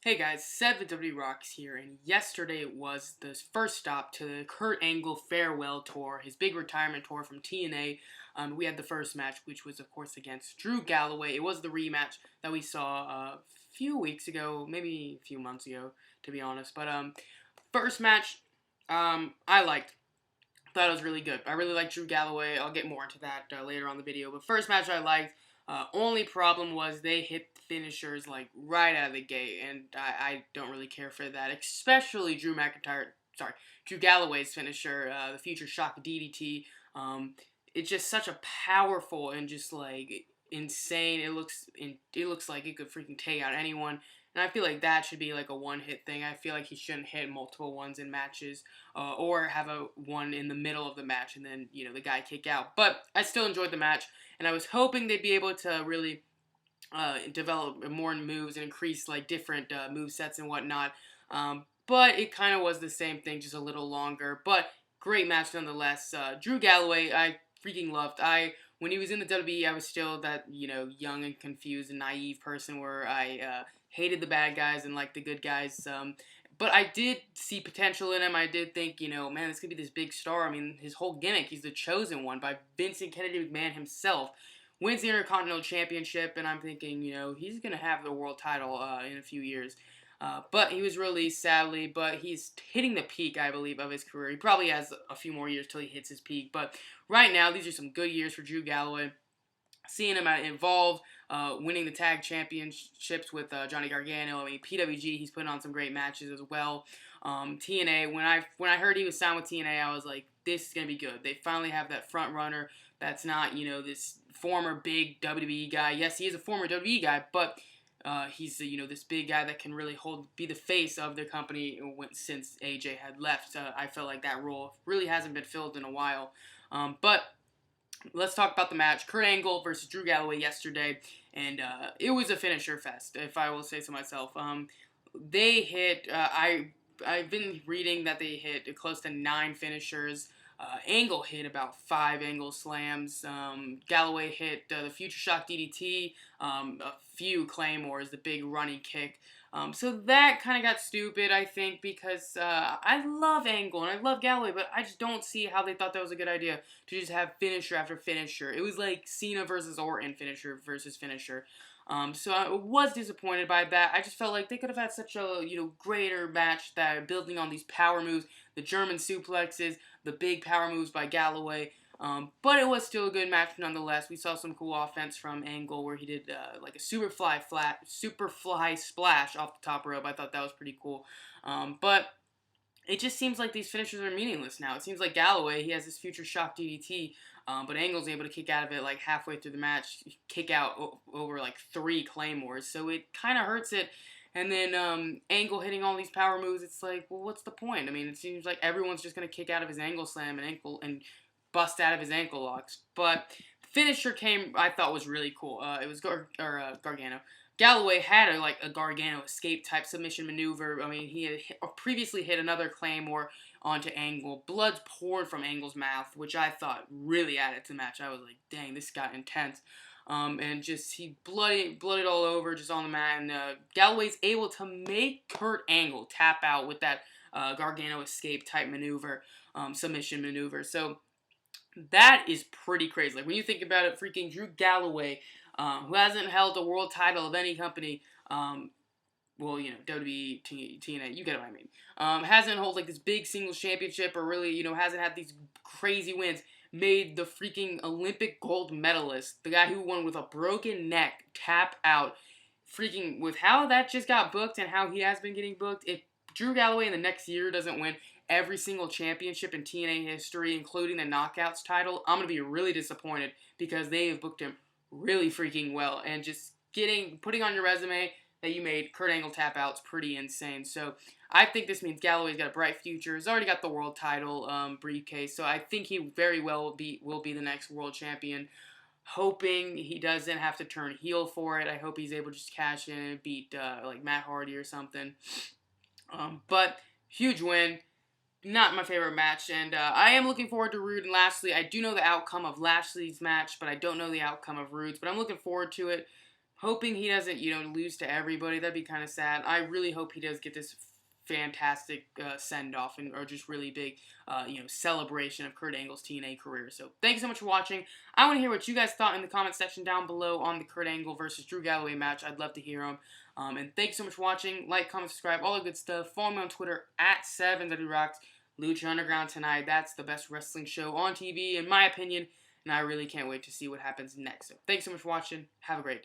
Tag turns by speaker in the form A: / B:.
A: Hey guys, Seth with WWE Rocks here, and yesterday was the first stop to the Kurt Angle farewell tour, his big retirement tour from TNA. We had the first match, which was, of course, against Drew Galloway. It was the rematch that we saw a few weeks ago, maybe a few months ago, to be honest. But first match, I liked. Thought it was really good. I really like Drew Galloway. I'll get more into that later on the video. But first match I liked. Only problem was they hit finishers like right out of the gate, and I don't really care for that. Especially Drew Galloway's finisher, the Future Shock DDT. It's just such a powerful and just like insane. It looks like it could freaking take out anyone. And I feel like that should be like a one-hit thing. I feel like he shouldn't hit multiple ones in matches, or have a one in the middle of the match and then, the guy kick out. But I still enjoyed the match, and I was hoping they'd be able to really develop more moves and increase like different move sets and whatnot. But it kind of was the same thing, just a little longer. But great match nonetheless. Drew Galloway, I freaking loved. When he was in the WWE, I was still that young and confused and naive person where I hated the bad guys and liked the good guys. But I did see potential in him. I did think, man, this could be this big star. I mean, his whole gimmick, he's the chosen one by Vincent Kennedy McMahon himself. Wins the Intercontinental Championship, and I'm thinking, he's going to have the world title in a few years. But he was released, sadly, but he's hitting the peak, I believe, of his career. He probably has a few more years till he hits his peak. But right now, these are some good years for Drew Galloway. Seeing him involved, winning the tag championships with Johnny Gargano. I mean, PWG, he's putting on some great matches as well. TNA, when I heard he was signed with TNA, I was like, this is going to be good. They finally have that front runner that's not, this former big WWE guy. Yes, he is a former WWE guy, but he's this big guy that can really be the face of the company since AJ had left. I felt like that role really hasn't been filled in a while. But let's talk about the match. Kurt Angle versus Drew Galloway yesterday, and it was a finisher fest, if I will say so myself. They hit. I've been reading that they hit close to 9 finishers. Angle hit about 5 angle slams. Galloway hit the Future Shock DDT, a few claymores, the big running kick. So that kind of got stupid, I think, because I love Angle and I love Galloway, but I just don't see how they thought that was a good idea to just have finisher after finisher. It was like Cena versus Orton, finisher versus finisher. So I was disappointed by that. I just felt like they could have had such a greater match that building on these power moves, the German suplexes, the big power moves by Galloway. But it was still a good match nonetheless. We saw some cool offense from Angle where he did like a superfly splash off the top rope. I thought that was pretty cool. But it just seems like these finishers are meaningless now. It seems like Galloway, he has this Future Shock DDT, but Angle's able to kick out of it like halfway through the match, kick out over like 3 claymores. So it kind of hurts it. And then Angle hitting all these power moves, it's like, well, what's the point? I mean, it seems like everyone's just going to kick out of his angle slam and bust out of his ankle locks. But the finisher I thought was really cool. It was Gargano. Galloway had a Gargano escape type submission maneuver. I mean, he had previously hit another claymore onto Angle. Blood's poured from Angle's mouth, which I thought really added to the match. I was like, dang, this got intense. And just he blooded all over just on the mat. And Galloway's able to make Kurt Angle tap out with that Gargano escape type maneuver, submission maneuver. So that is pretty crazy. Like when you think about it, freaking Drew Galloway, who hasn't held a world title of any company, WWE, TNA, you get what I mean. Hasn't held like this big singles championship or really, hasn't had these crazy wins. Made the freaking Olympic gold medalist, the guy who won with a broken neck, tap out. Freaking with how that just got booked and how he has been getting booked, if Drew Galloway in the next year doesn't win every single championship in TNA history, including the Knockouts title, I'm going to be really disappointed because they have booked him really freaking well. And just putting on your resume that you made Kurt Angle tap out's pretty insane. So I think this means Galloway's got a bright future. He's already got the world title briefcase, so I think he very well will be the next world champion. Hoping he doesn't have to turn heel for it. I hope he's able to just cash in and beat like Matt Hardy or something. But huge win. Not my favorite match, and I am looking forward to Rude and Lashley. I do know the outcome of Lashley's match, but I don't know the outcome of Rude's, but I'm looking forward to it. hoping he doesn't, lose to everybody. That'd be kind of sad. I really hope he does get this fantastic send off or just really big, celebration of Kurt Angle's TNA career. So thanks so much for watching. I want to hear what you guys thought in the comment section down below on the Kurt Angle versus Drew Galloway match. I'd love to hear them. And thanks so much for watching. Like, comment, subscribe, all the good stuff. Follow me on Twitter at 7WRocks. Lucha Underground tonight. That's the best wrestling show on TV, in my opinion. And I really can't wait to see what happens next. So thanks so much for watching. Have a great day.